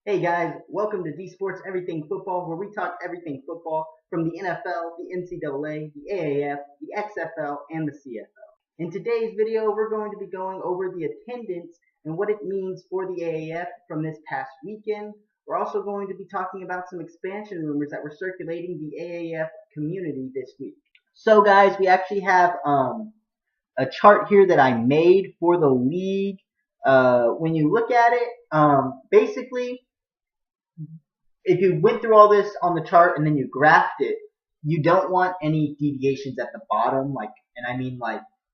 Hey guys, welcome to Dees Sports Everything Football, where we talk everything football from the NFL, the NCAA, the AAF, the XFL, and the CFL. In today's video, we're going to be going over the attendance and what it means for the AAF from this past weekend. We're also going to be talking about some expansion rumors that were circulating the AAF community this week. So guys, we actually have a chart here that I made for the league. When you look at it, basically, if you went through all this on the chart and then you graphed it, you don't want any deviations at the bottom. And I mean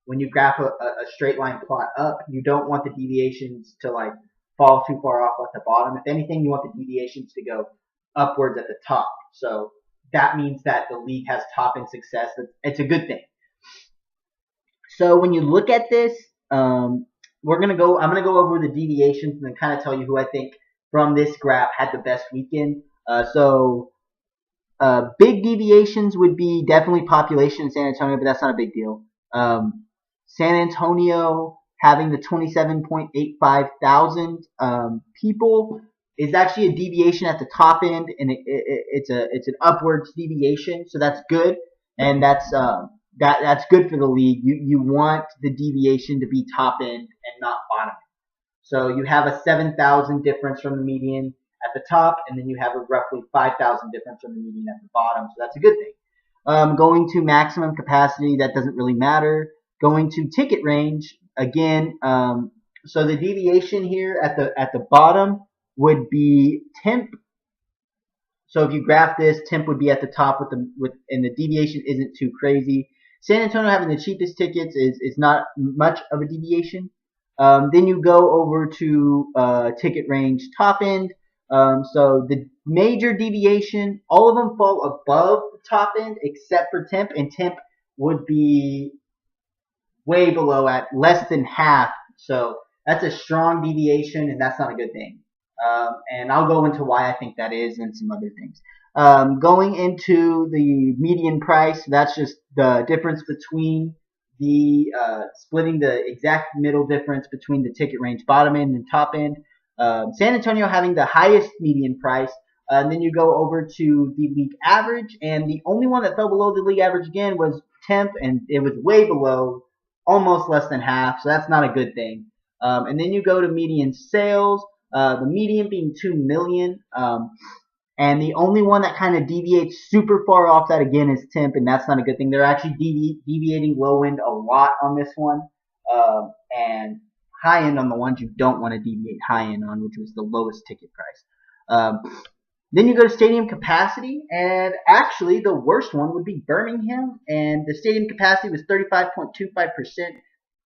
when you graph a straight line plot up, you don't want the deviations to fall too far off at the bottom. If anything, you want the deviations to go upwards at the top. So that means that the league has top end success. It's a good thing. So when you look at this, I'm gonna go over the deviations and then kind of tell you who I think from this graph had the best weekend. Big deviations would be definitely population in San Antonio, but that's not a big deal. San Antonio having the 27.85 thousand people is actually a deviation at the top end, and it's an upwards deviation, so that's good, and that's good for the league. You want the deviation to be top end and not bottom end. So you have a 7,000 difference from the median at the top, and then you have a roughly 5,000 difference from the median at the bottom. So that's a good thing. Going to maximum capacity, that doesn't really matter. Going to ticket range, again, so the deviation here at the bottom would be temp. So if you graph this, temp would be at the top and the deviation isn't too crazy. San Antonio having the cheapest tickets is not much of a deviation. Then you go over to ticket range top end. So the major deviation, all of them fall above the top end except for temp, and temp would be way below at less than half. So that's a strong deviation, and that's not a good thing. And I'll go into why I think that is and some other things. Going into the median price, that's just the difference between the splitting the exact middle difference between the ticket range bottom end and top end. San Antonio having the highest median price, and then you go over to the league average, and the only one that fell below the league average again was temp, and it was way below, almost less than half, so that's not a good thing. And then you go to median sales, the median being 2 million, and the only one that kind of deviates super far off that again is temp, and that's not a good thing. They're actually deviating low end a lot on this one, and high end on the ones you don't want to deviate high end on, which was the lowest ticket price. Then you go to stadium capacity, and actually the worst one would be Birmingham, and the stadium capacity was 35.25%.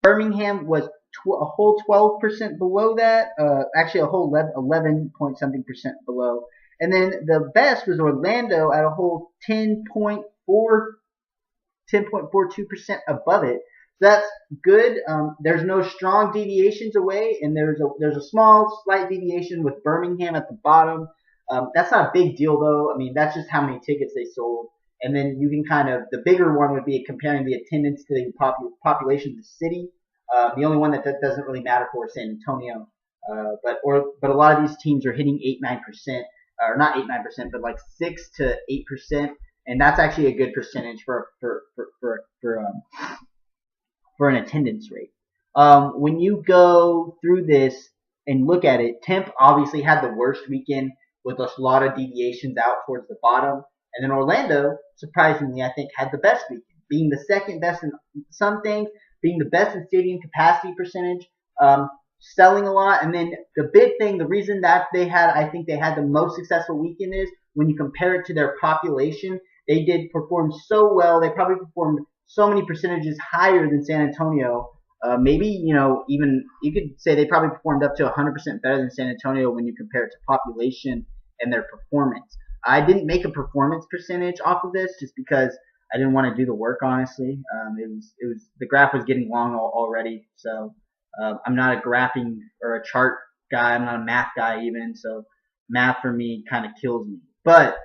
Birmingham was a whole 12% below that, actually a whole 11 point something percent below. And then the best was Orlando at a whole 10.42% above it. So that's good. There's no strong deviations away, and there's a small slight deviation with Birmingham at the bottom. That's not a big deal though. I mean, that's just how many tickets they sold. And then you can the bigger one would be comparing the attendance to the population of the city. The only one that doesn't really matter for is San Antonio. But a lot of these teams are hitting 8-9%. Or not 8-9%, but 6 to 8%, and that's actually a good percentage for an attendance rate. When you go through this and look at it, temp obviously had the worst weekend with a lot of deviations out towards the bottom, and then Orlando, surprisingly, I think had the best weekend, being the second best in some things, being the best in stadium capacity percentage. Selling a lot, and then the big thing, the reason that I think they had the most successful weekend is when you compare it to their population, they did perform so well. They probably performed so many percentages higher than San Antonio. Maybe, even you could say they probably performed up to 100% better than San Antonio when you compare it to population and their performance. I didn't make a performance percentage off of this just because I didn't want to do the work, honestly. The graph was getting long already, so I'm not a graphing or a chart guy. I'm not a math guy even, so math for me kind of kills me. But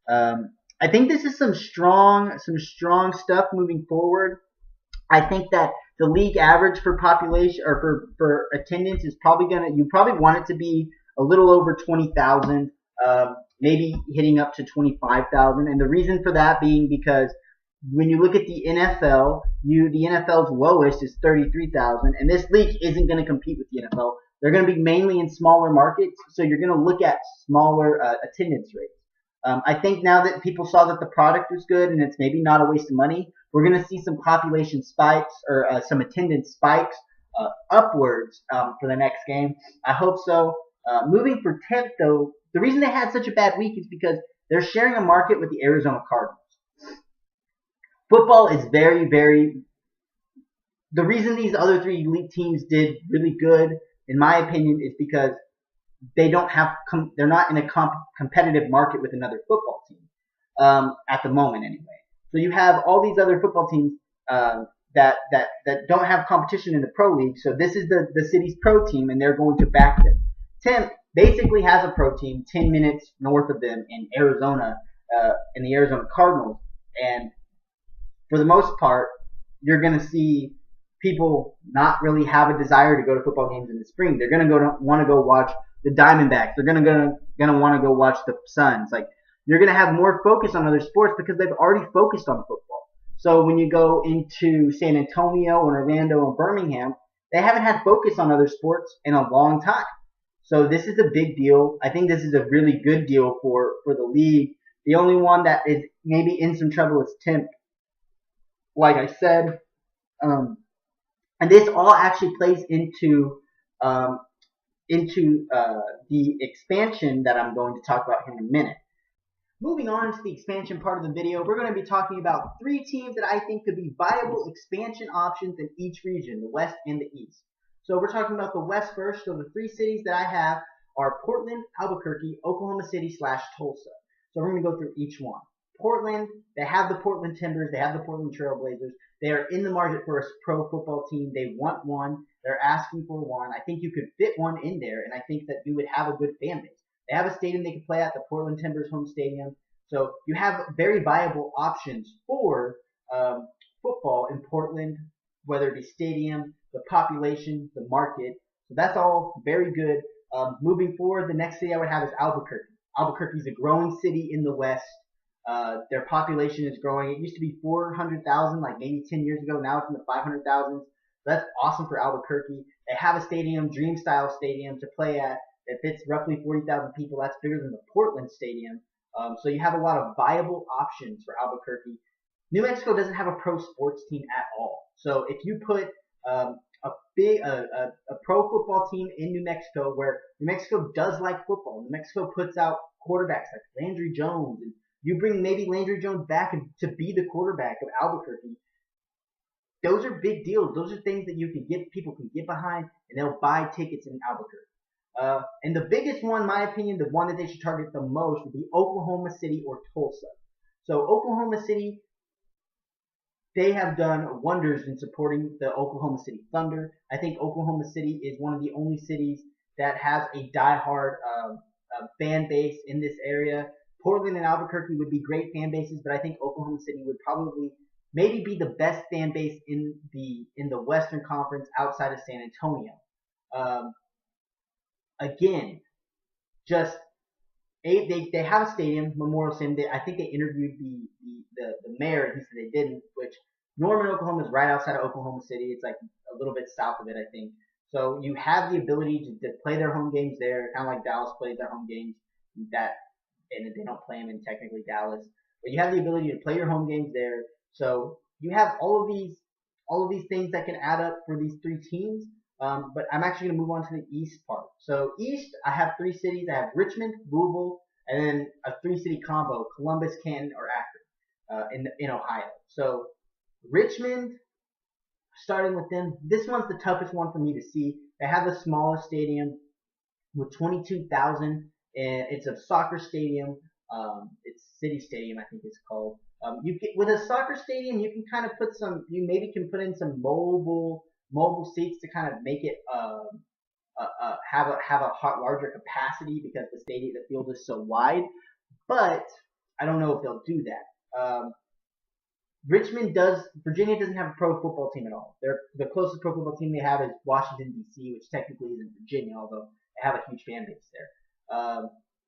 I think this is some strong stuff moving forward. I think that the league average for population or for attendance is you probably want it to be a little over 20,000, maybe hitting up to 25,000. And the reason for that being because when you look at the NFL, the NFL's lowest is 33,000, and this league isn't going to compete with the NFL. They're going to be mainly in smaller markets, so you're going to look at smaller attendance rates. I think now that people saw that the product was good and it's maybe not a waste of money, we're going to see some population spikes or some attendance spikes upwards for the next game. I hope so. Moving for 10th, though, the reason they had such a bad week is because they're sharing a market with the Arizona Cardinals. Football is very, very. The reason these other three elite teams did really good, in my opinion, is because they don't have. They're not in a competitive market with another football team at the moment, anyway. So you have all these other football teams that don't have competition in the pro league. So this is the city's pro team, and they're going to back them. Tim basically has a pro team 10 minutes north of them in Arizona, in the Arizona Cardinals, and for the most part, you're going to see people not really have a desire to go to football games in the spring. They're going to want to go watch the Diamondbacks. They're going to want to go watch the Suns. Like, you're going to have more focus on other sports because they've already focused on football. So when you go into San Antonio and Orlando and Birmingham, they haven't had focus on other sports in a long time. So this is a big deal. I think this is a really good deal for the league. The only one that is maybe in some trouble is Temp. Like I said, and this all actually plays into the expansion that I'm going to talk about here in a minute. Moving on to the expansion part of the video, we're going to be talking about 3 teams that I think could be viable expansion options in each region, the West and the East. So we're talking about the West first. So the 3 cities that I have are Portland, Albuquerque, Oklahoma City / Tulsa. So we're going to go through each one. Portland, they have the Portland Timbers, they have the Portland Trailblazers. They are in the market for a pro football team. They want one. They're asking for one. I think you could fit one in there, and I think that you would have a good fan base. They have a stadium they can play at, the Portland Timbers home stadium. So you have very viable options for football in Portland, whether it be stadium, the population, the market. So that's all very good. Moving forward, the next city I would have is Albuquerque. Albuquerque is a growing city in the West. Their population is growing. It used to be 400,000, like maybe 10 years ago. Now it's in the 500,000. That's awesome for Albuquerque. They have a stadium, dream-style stadium to play at. It fits roughly 40,000 people. That's bigger than the Portland Stadium. So you have a lot of viable options for Albuquerque. New Mexico doesn't have a pro sports team at all. So if you put a pro football team in New Mexico, where New Mexico does like football, New Mexico puts out quarterbacks like Landry Jones, and you bring maybe Landry Jones back to be the quarterback of Albuquerque. Those are big deals. Those are things that people can get behind, and they'll buy tickets in Albuquerque. And the biggest one, in my opinion, the one that they should target the most would be Oklahoma City or Tulsa. So Oklahoma City, they have done wonders in supporting the Oklahoma City Thunder. I think Oklahoma City is one of the only cities that has a diehard fan base in this area. Portland and Albuquerque would be great fan bases, but I think Oklahoma City would probably maybe be the best fan base in the Western Conference outside of San Antonio. Again, just they have a stadium, Memorial Stadium. I think they interviewed the mayor, and he said they didn't. Which Norman, Oklahoma is right outside of Oklahoma City. It's like a little bit south of it, I think. So you have the ability to play their home games there, kind of like Dallas plays their home games. And they don't play them in technically Dallas, but you have the ability to play your home games there. So you have all of these things that can add up for these 3 teams. But I'm actually going to move on to the East part. So East, I have 3 cities. I have Richmond, Louisville, and then a 3-city combo: Columbus, Canton, or Akron in Ohio. So Richmond, starting with them, this one's the toughest one for me to see. They have the smallest stadium with 22,000. And it's a soccer stadium. It's City Stadium, I think it's called. With a soccer stadium, you can kind of you maybe can put in some mobile seats to kind of make it have a larger capacity because the field is so wide. But I don't know if they'll do that. Virginia doesn't have a pro football team at all. The closest pro football team they have is Washington, D.C., which technically isn't Virginia, although have a huge fan base there.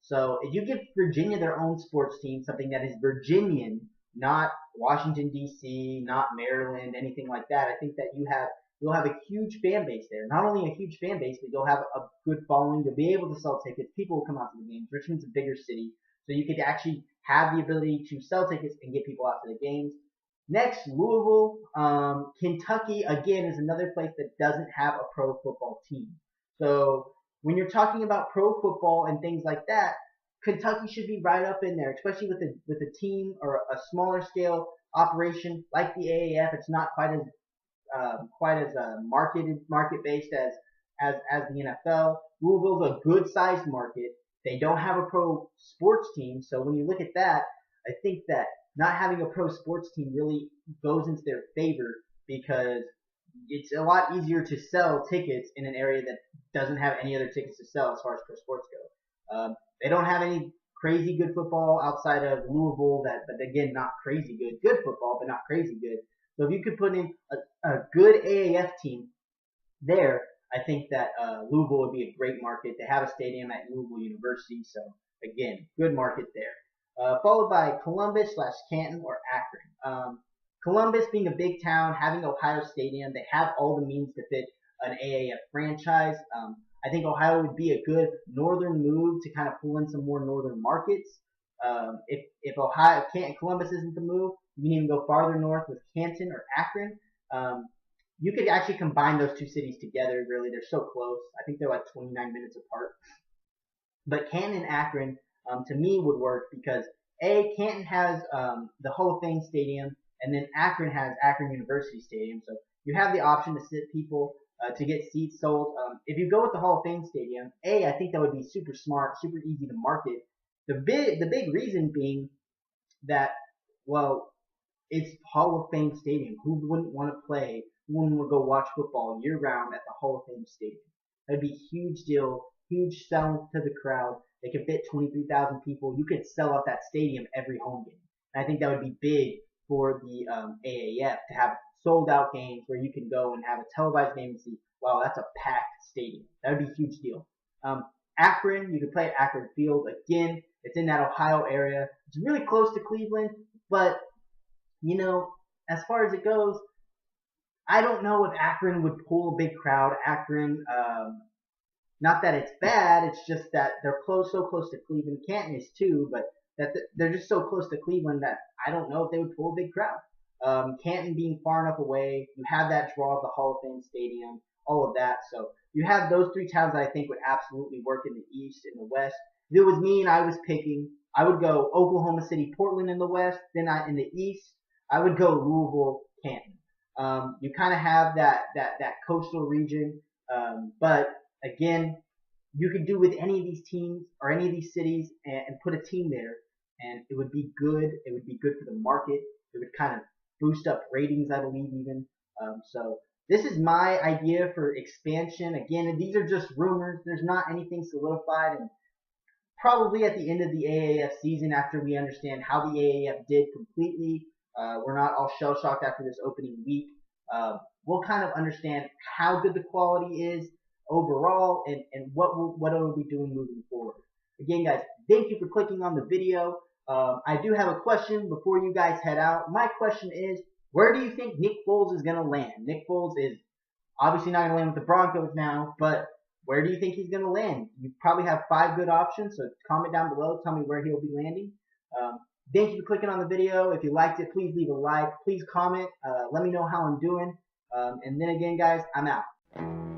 So if you give Virginia their own sports team, something that is Virginian, not Washington D.C., not Maryland, anything like that, I think that you'll have a huge fan base there. Not only a huge fan base, but you'll have a good following. You'll be able to sell tickets. People will come out to the games. Richmond's a bigger city, so you could actually have the ability to sell tickets and get people out to the games. Next, Louisville. Kentucky, again, is another place that doesn't have a pro football team. So when you're talking about pro football and things like that, Kentucky should be right up in there, especially with a team or a smaller scale operation like the AAF. It's not quite as market based as the NFL. Louisville's a good sized market. They don't have a pro sports team, so when you look at that, I think that not having a pro sports team really goes into their favor because it's a lot easier to sell tickets in an area that doesn't have any other tickets to sell as far as pro sports go. They don't have any crazy good football outside of Louisville but again, not crazy good. Good football, but not crazy good. So if you could put in a good AAF team there, I think that Louisville would be a great market. They have a stadium at Louisville University, so again, good market there. Followed by Columbus/Canton or Akron. Columbus being a big town, having Ohio Stadium, they have all the means to fit an AAF franchise. I think Ohio would be a good northern move to kind of pull in some more northern markets. If Columbus isn't the move, you can even go farther north with Canton or Akron. You could actually combine those two cities together, really. They're so close. I think they're like 29 minutes apart. But Canton and Akron, to me, would work because, Canton has the Hall of Fame Stadium, and then Akron has Akron University Stadium. So you have the option to sit people to get seats sold. If you go with the Hall of Fame Stadium, I think that would be super smart, super easy to market. The big reason being that, well, it's Hall of Fame Stadium. Who wouldn't want to play? Who wouldn't want to go watch football year round at the Hall of Fame Stadium? That'd be a huge deal, huge sell to the crowd. They could fit 23,000 people. You could sell out that stadium every home game. And I think that would be big for the AAF to have sold out games where you can go and have a televised game and see, wow, that's a packed stadium. That would be a huge deal. Akron, you could play at Akron Field. Again, it's in that Ohio area. It's really close to Cleveland, but, as far as it goes, I don't know if Akron would pull a big crowd. Akron, not that it's bad, it's just that they're so close to Cleveland. Canton is too, but they're just so close to Cleveland that I don't know if they would pull a big crowd. Canton being far enough away, you have that draw of the Hall of Fame Stadium, all of that. So you have those three towns that I think would absolutely work in the East and the West. If it was me and I was picking, I would go Oklahoma City, Portland in the West. Then in the East, I would go Louisville, Canton. You kind of have that coastal region, but again, you could do with any of these teams or any of these cities and put a team there, and it would be good. It would be good for the market. It would kind of boost up ratings, I believe, even. So this is my idea for expansion. Again, these are just rumors. There's not anything solidified, and probably at the end of the AAF season, after we understand how the AAF did completely, we're not all shell-shocked after this opening week. We'll kind of understand how good the quality is overall and what it will be doing moving forward. Again, guys, thank you for clicking on the video. I do have a question before you guys head out. My question is, where do you think Nick Foles is going to land? Nick Foles is obviously not going to land with the Broncos now, but where do you think he's going to land? You probably have 5 good options, so comment down below. Tell me where he'll be landing. Thank you for clicking on the video. If you liked it, please leave a like. Please comment. Let me know how I'm doing. And then again, guys, I'm out.